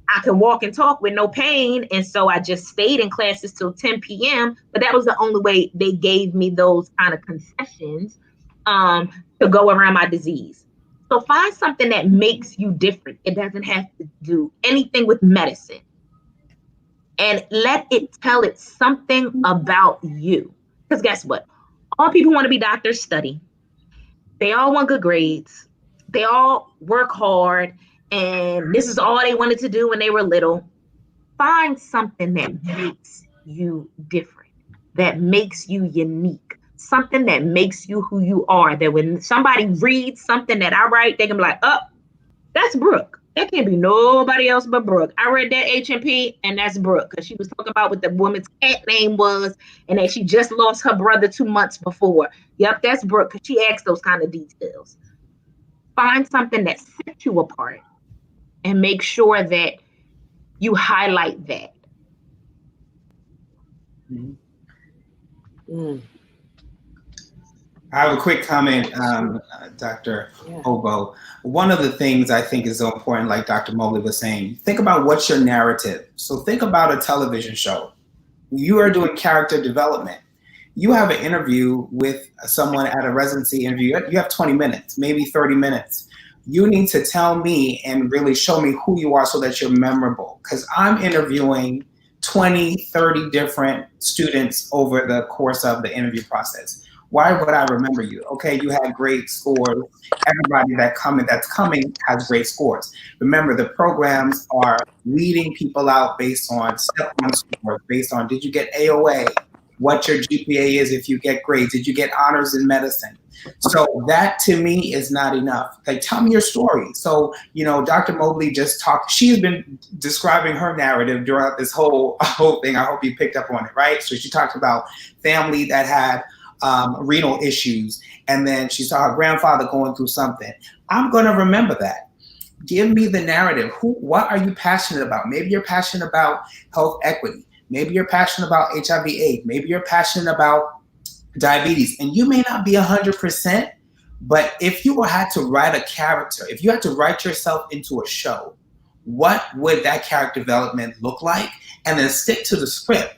I could walk and talk with no pain. And so I just stayed in classes till 10 p.m. But that was the only way they gave me those kind of concessions to go around my disease. So find something that makes you different. It doesn't have to do anything with medicine. And let it tell it something about you. Because guess what? All people want to be doctors study. They all want good grades. They all work hard. And this is all they wanted to do when they were little. Find something that makes you different, that makes you unique, something that makes you who you are, that when somebody reads something that I write, they can be like, oh, that's Brooke. That can't be nobody else but Brooke. I read that HMP, and that's Brooke, because she was talking about what the woman's cat name was and that she just lost her brother 2 months before. Yep, that's Brooke, because she asked those kind of details. Find something that sets you apart and make sure that you highlight that. Mm-hmm. I have a quick comment, Dr. Obo. One of the things I think is so important, like Dr. Mobley was saying, think about what's your narrative. So think about a television show. You are doing character development. You have an interview with someone at a residency interview. You have 20 minutes, maybe 30 minutes. You need to tell me and really show me who you are so that you're memorable. Because I'm interviewing 20, 30 different students over the course of the interview process. Why would I remember you? Okay, you had great scores. Everybody that's coming has great scores. Remember, the programs are weeding people out based on step 1 scores, based on did you get AOA, what your GPA is if you get grades, did you get honors in medicine. So that to me is not enough. Like, tell me your story. So, Dr. Mobley just talked, she's been describing her narrative throughout this whole thing. I hope you picked up on it, right? So she talked about family that had renal issues, and then she saw her grandfather going through something. I'm going to remember that. Give me the narrative. What are you passionate about? Maybe you're passionate about health equity. Maybe you're passionate about HIV/AIDS. Maybe you're passionate about diabetes. And you may not be 100%, but if you had to write a character, if you had to write yourself into a show, what would that character development look like? And then stick to the script.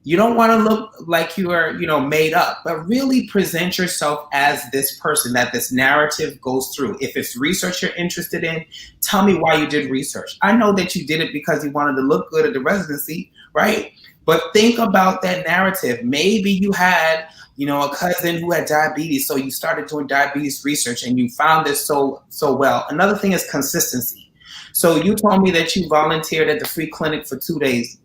You don't want to look like you are, made up, but really present yourself as this person that this narrative goes through. If it's research you're interested in, tell me why you did research. I know that you did it because you wanted to look good at the residency, right? But think about that narrative. Maybe you had, a cousin who had diabetes, so you started doing diabetes research and you found this so well. Another thing is consistency. So you told me that you volunteered at the free clinic for 2 days.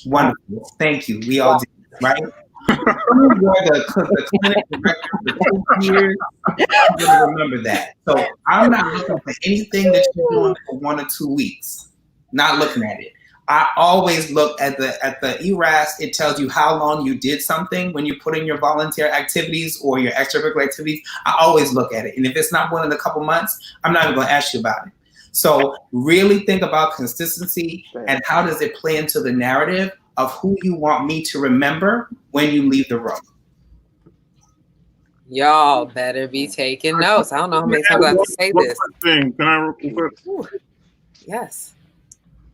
Wonderful. Thank you. We all did, right? You were the clinic director for 2 years. I'm going to remember that. So I'm not looking for anything that you're doing for 1 or 2 weeks. Not looking at it. I always look at the ERAS. It tells you how long you did something when you put in your volunteer activities or your extracurricular activities. I always look at it. And if it's not more than a couple months, I'm not even going to ask you about it. So really think about consistency and how does it play into the narrative of who you want me to remember when you leave the room. Y'all better be taking notes. I don't know how many times I have to say this. Thing. Can I real quick? Yes.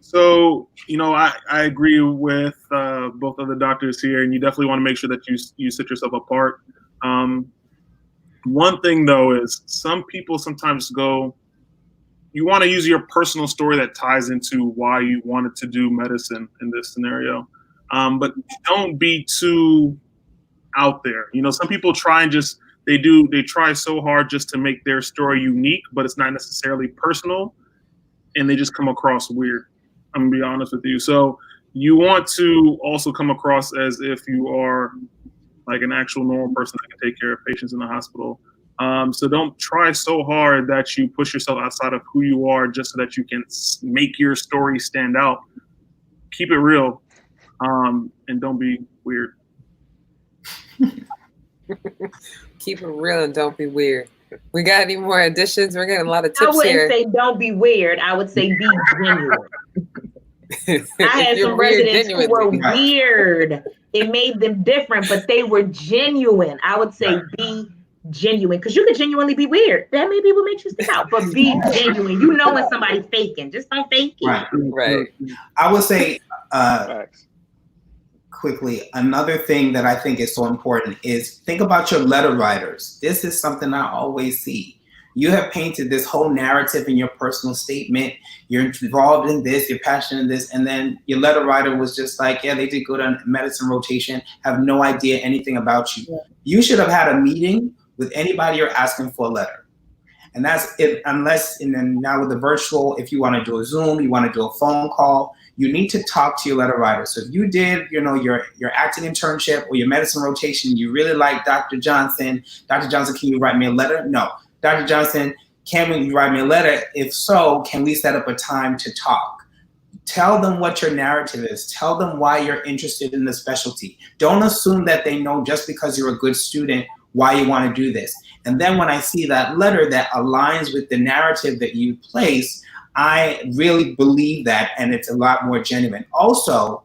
So, I agree with both of the doctors here, and you definitely want to make sure that you set yourself apart. One thing, though, is some people sometimes you want to use your personal story that ties into why you wanted to do medicine in this scenario. But don't be too out there. Some people try and they try so hard just to make their story unique, but it's not necessarily personal, and they just come across weird. I'm gonna be honest with you. So you want to also come across as if you are like an actual normal person that can take care of patients in the hospital. So don't try so hard that you push yourself outside of who you are just so that you can make your story stand out. Keep it real, and don't be weird. Keep it real and don't be weird. We got any more additions? We're getting a lot of tips here. I wouldn't say don't be weird. I would say be genuine. I had some residents who were weird. It made them different, but they were genuine. I would say be genuine, because you can genuinely be weird. That maybe will make you stick out, but be genuine. You know when somebody's faking. Just don't fake it. Right. I would say quickly, another thing that I think is so important is think about your letter writers. This is something I always see. You have painted this whole narrative in your personal statement. You're involved in this, you're passionate in this, and then your letter writer was just like, yeah, they did good on medicine rotation, have no idea anything about you. Yeah. You should have had a meeting with anybody you're asking for a letter. And that's it, unless, and then now with the virtual, if you want to do a Zoom, you want to do a phone call, you need to talk to your letter writer. So if you did, your acting internship or your medicine rotation, you really like Dr. Johnson, can you write me a letter? No. Dr. Johnson, can you write me a letter? If so, can we set up a time to talk? Tell them what your narrative is. Tell them why you're interested in the specialty. Don't assume that they know just because you're a good student why you want to do this. And then when I see that letter that aligns with the narrative that you place, I really believe that, and it's a lot more genuine. Also,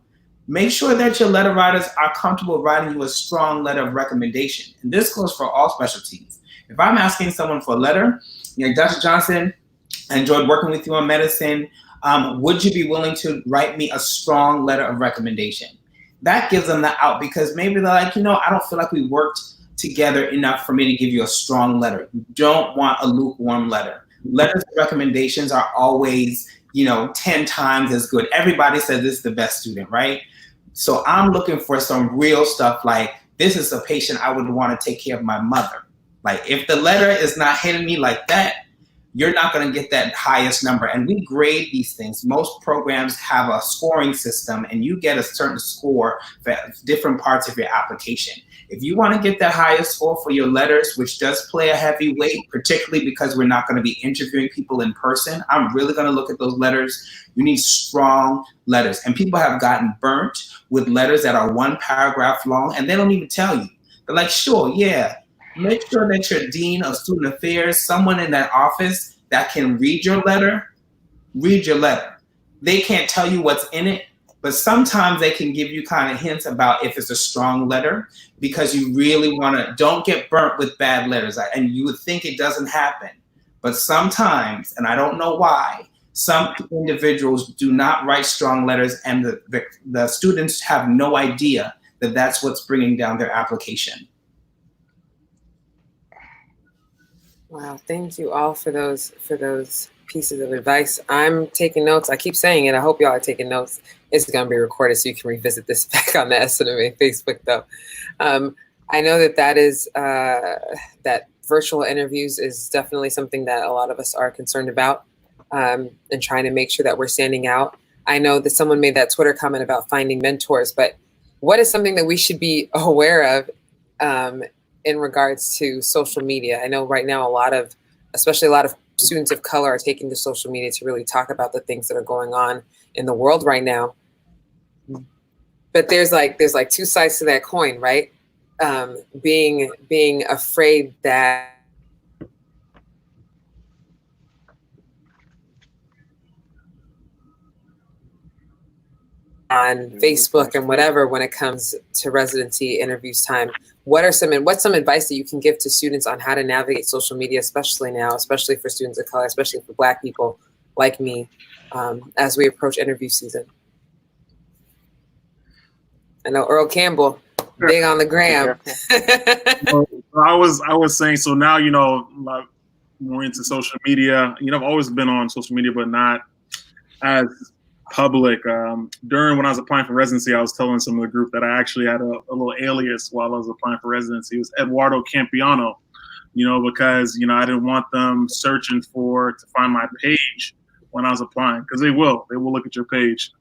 make sure that your letter writers are comfortable writing you a strong letter of recommendation. And this goes for all specialties. If I'm asking someone for a letter, Dr. Johnson, I enjoyed working with you on medicine. Would you be willing to write me a strong letter of recommendation? That gives them the out, because maybe they're like, I don't feel like we worked together enough for me to give you a strong letter. You don't want a lukewarm letter. Letters of recommendations are always, 10 times as good. Everybody says this is the best student, right? So I'm looking for some real stuff like, this is a patient I would want to take care of my mother. Like, if the letter is not hitting me like that, you're not going to get that highest number. And we grade these things. Most programs have a scoring system, and you get a certain score for different parts of your application. If you want to get the highest score for your letters, which does play a heavy weight, particularly because we're not going to be interviewing people in person, I'm really going to look at those letters. You need strong letters. And people have gotten burnt with letters that are 1 paragraph long, and they don't even tell you. They're like, sure, yeah. Make sure that your dean of student affairs, someone in that office that can read your letter. They can't tell you what's in it, but sometimes they can give you kind of hints about if it's a strong letter, because you really want to, don't get burnt with bad letters. And you would think it doesn't happen, but sometimes, and I don't know why, some individuals do not write strong letters, and the students have no idea that that's what's bringing down their application. Wow, thank you all for those pieces of advice. I'm taking notes. I keep saying it. I hope y'all are taking notes. It's going to be recorded, so you can revisit this back on the SNMA Facebook, though. I know that is that virtual interviews is definitely something that a lot of us are concerned about, and trying to make sure that we're standing out. I know that someone made that Twitter comment about finding mentors, but what is something that we should be aware of in regards to social media? I know right now especially a lot of students of color are taking to social media to really talk about the things that are going on in the world right now. But there's like 2 sides to that coin, right? Being afraid that on Facebook and whatever when it comes to residency interviews time. What's some advice that you can give to students on how to navigate social media, especially now, especially for students of color, especially for Black people like me, as we approach interview season? I know Earl Campbell, big on the gram. I was saying, so now, like, more into social media. I've always been on social media, but not as public. During when I was applying for residency, I was telling some of the group that I actually had a little alias while I was applying for residency. It was Eduardo Campiano, because, I didn't want them searching to find my page when I was applying, because they will look at your page.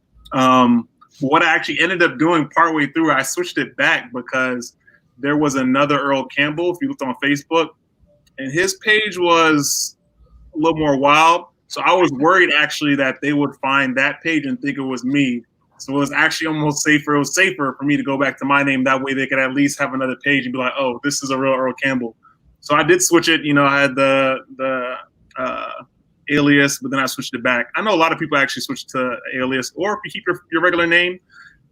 What I actually ended up doing partway through, I switched it back because there was another Earl Campbell, if you looked on Facebook, and his page was a little more wild. So I was worried actually that they would find that page and think it was me. So it was actually almost safer. It was safer for me to go back to my name. That way they could at least have another page and be like, oh, this is a real Earl Campbell. So I did switch it. I had the alias, but then I switched it back. I know a lot of people actually switch to alias, or if you keep your regular name,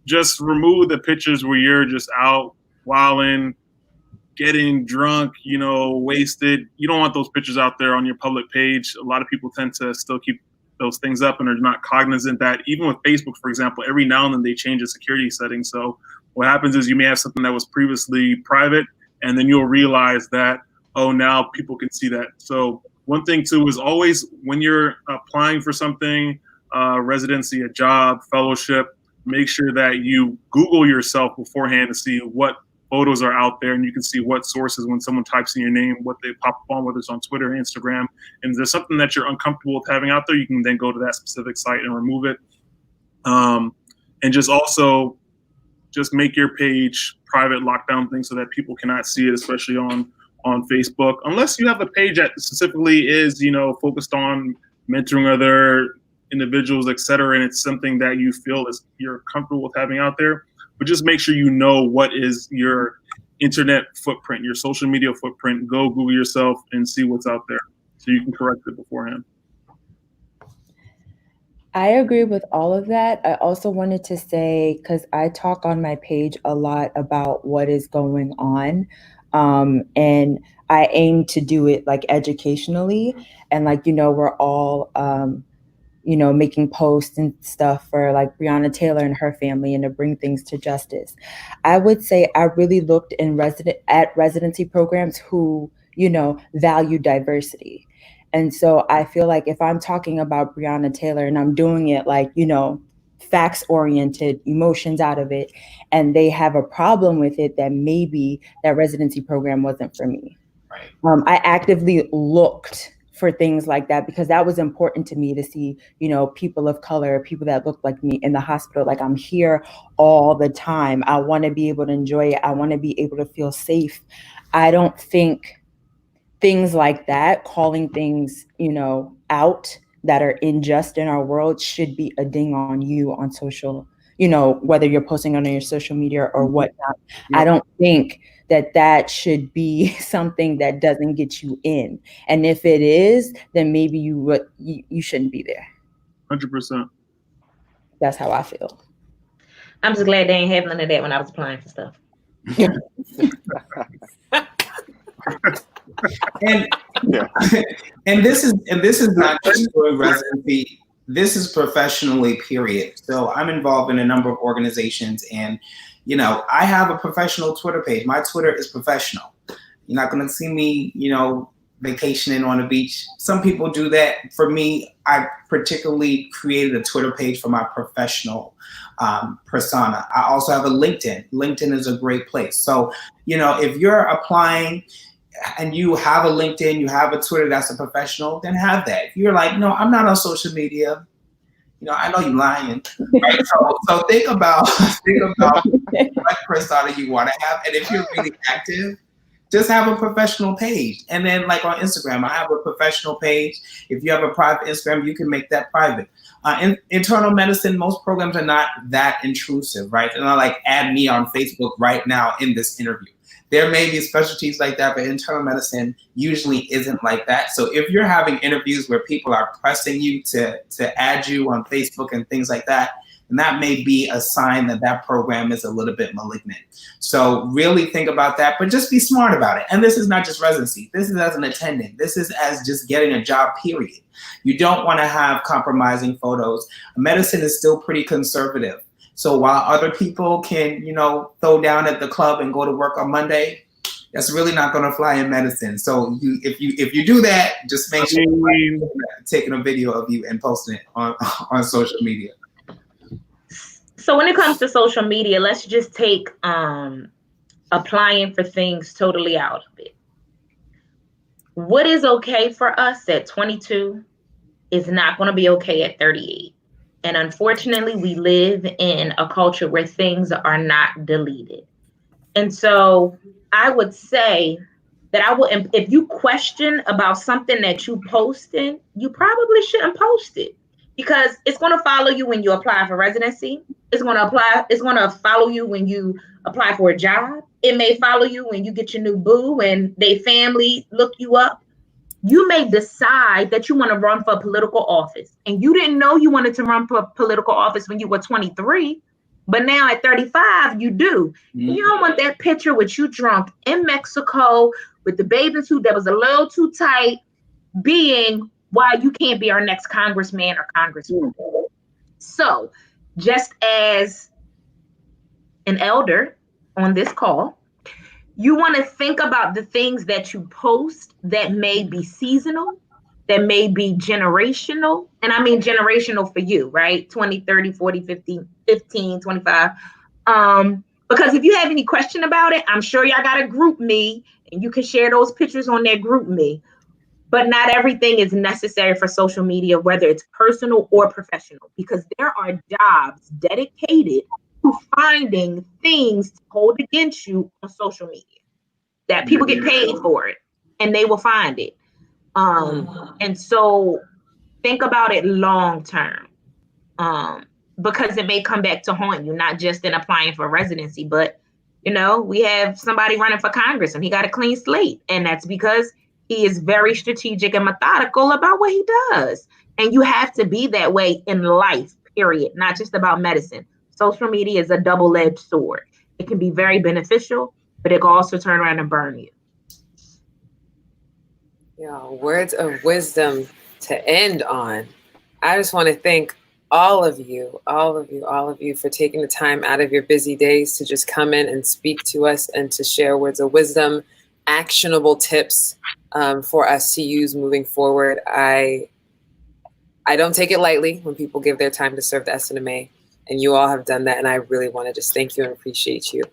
just remove the pictures where you're just out wilding, getting drunk, wasted. You don't want those pictures out there on your public page. A lot of people tend to still keep those things up and are not cognizant that even with Facebook, for example, every now and then they change the security settings. So what happens is you may have something that was previously private, and then you'll realize that, oh, now people can see that. So one thing too is always when you're applying for something, residency, a job, fellowship, make sure that you Google yourself beforehand to see what photos are out there, and you can see what sources, when someone types in your name, what they pop up on, whether it's on Twitter, Instagram. And if there's something that you're uncomfortable with having out there, you can then go to that specific site and remove it. And just also just make your page private, lockdown thing so that people cannot see it, especially on Facebook, unless you have a page that specifically is, focused on mentoring other individuals, et cetera, and it's something that you feel is you're comfortable with having out there. But just make sure you know what is your internet footprint, your social media footprint. Go Google yourself and see what's out there so you can correct it beforehand. I agree with all of that. I also wanted to say, because I talk on my page a lot about what is going on, and I aim to do it like educationally, and we're all making posts and stuff for like Breonna Taylor and her family and to bring things to justice. I would say I really looked at residency programs who, value diversity. And so I feel like if I'm talking about Breonna Taylor and I'm doing it like, facts oriented, emotions out of it, and they have a problem with it, that maybe that residency program wasn't for me. Right. I actively looked for things like that, because that was important to me to see, you know, people of color, people that look like me in the hospital. Like, I'm here all the time. I want to be able to enjoy it. I want to be able to feel safe. I don't think things like that, calling things, you know, out that are unjust in our world, should be a ding on you on social, you know, whether you're posting on your social media or whatnot. I don't think that should be something that doesn't get you in. And if it is, then maybe you shouldn't be there. 100%. That's how I feel. I'm just glad they ain't have none of that when I was applying for stuff. And this is not just for residency. This is professionally, period. So I'm involved in a number of organizations, and you know, I have a professional Twitter page. My Twitter is professional. You're not going to see me, you know, vacationing on the beach. Some people do that. For me, I particularly created a Twitter page for my professional persona. I also have a LinkedIn. LinkedIn is a great place. So, you know, if you're applying and you have a LinkedIn, you have a Twitter that's a professional, then have that. If you're like, no, I'm not on social media, you know, I know you're lying. Right? So think about what persona you want to have. And if you're really active, just have a professional page. And then, like on Instagram, I have a professional page. If you have a private Instagram, you can make that private. In internal medicine, most programs are not that intrusive, right? They're not like, add me on Facebook right now in this interview. There may be specialties like that, but internal medicine usually isn't like that. So if you're having interviews where people are pressing you to add you on Facebook and things like that, and that may be a sign that that program is a little bit malignant. So really think about that, but just be smart about it. And this is not just residency. This is as an attendant. This is as just getting a job, period. You don't want to have compromising photos. Medicine is still pretty conservative. So while other people can, you know, throw down at the club and go to work on Monday, that's really not going to fly in medicine. So if you do that, just make sure you're taking a video of you and posting it on social media. So when it comes to social media, let's just take applying for things totally out of it. What is okay for us at 22 is not going to be okay at 38. And unfortunately, we live in a culture where things are not deleted. And so I would say that if you question about something that you posted, you probably shouldn't post it, because it's going to follow you when you apply for residency. It's going to follow you when you apply for a job. It may follow you when you get your new boo and they family look you up. You may decide that you want to run for political office, and you didn't know you wanted to run for political office when you were 23, but now at 35, you do. Mm-hmm. You don't want that picture with you drunk in Mexico with the bathing suit that was a little too tight being why you can't be our next congressman or congresswoman. Mm-hmm. So just as an elder on this call, you want to think about the things that you post that may be seasonal, that may be generational. And I mean generational for you, right? 20, 30, 40, 50, 15, 25. Because if you have any question about it, I'm sure y'all got a group me and you can share those pictures on that group me. But not everything is necessary for social media, whether it's personal or professional, because there are jobs dedicated to finding things to hold against you on social media, that people get paid for it and they will find it. And so think about it long term, because it may come back to haunt you, not just in applying for residency, but you know, we have somebody running for Congress and he got a clean slate, and that's because he is very strategic and methodical about what he does. And you have to be that way in life, period, not just about medicine. Social media is a double-edged sword. It can be very beneficial, but it can also turn around and burn you. Yeah, words of wisdom to end on. I just want to thank all of you for taking the time out of your busy days to just come in and speak to us and to share words of wisdom, actionable tips for us to use moving forward. I don't take it lightly when people give their time to serve the SNMA, and you all have done that, and I really want to just thank you and appreciate you.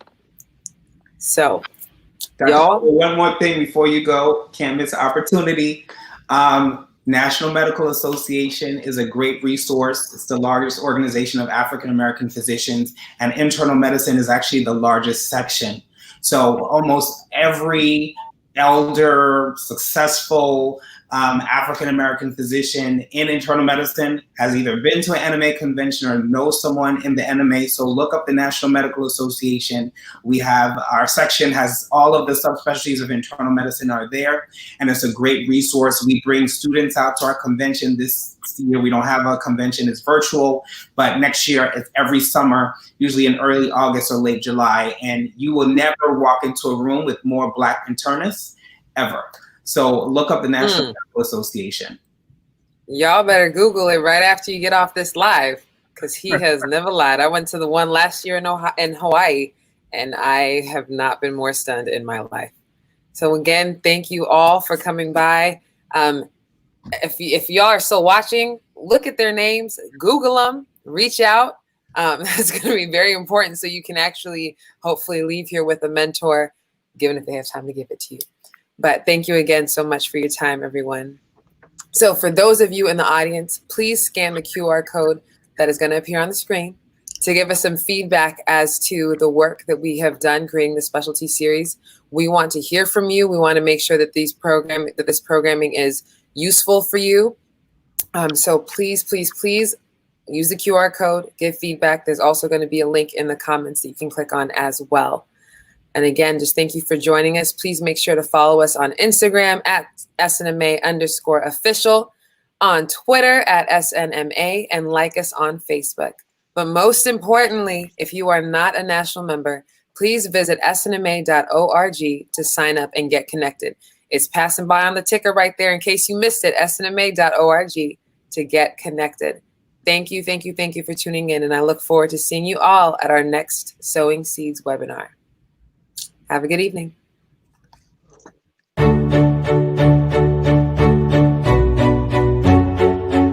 So, y'all. One more thing before you go, can't miss an opportunity. National Medical Association is a great resource. It's the largest organization of African American physicians, and internal medicine is actually the largest section. So almost every elder, successful African American physician in internal medicine has either been to an NMA convention or knows someone in the NMA. So look up the National Medical Association. We have, our section has all of the subspecialties of internal medicine are there, and it's a great resource. We bring students out to our convention. This year we don't have a convention, it's virtual, but next year it's every summer, usually in early August or late July, and you will never walk into a room with more Black internists ever. So look up the National Medical Association. Y'all better Google it right after you get off this live, because he has never lied. I went to the one last year in Hawaii, and I have not been more stunned in my life. So again, thank you all for coming by. If y'all are still watching, look at their names, Google them, reach out. That's going to be very important, so you can actually hopefully leave here with a mentor, given if they have time to give it to you. But thank you again so much for your time, everyone. So for those of you in the audience, please scan the QR code that is going to appear on the screen to give us some feedback as to the work that we have done creating the specialty series. We want to hear from you. We want to make sure that this programming is useful for you. So please, please, please use the QR code, give feedback. There's also going to be a link in the comments that you can click on as well. And again, just thank you for joining us. Please make sure to follow us on Instagram at SNMA_official, on Twitter at SNMA, and like us on Facebook. But most importantly, if you are not a national member, please visit snma.org to sign up and get connected. It's passing by on the ticker right there in case you missed it, snma.org to get connected. Thank you, thank you, thank you for tuning in, and I look forward to seeing you all at our next Sowing Seeds webinar. Have a good evening.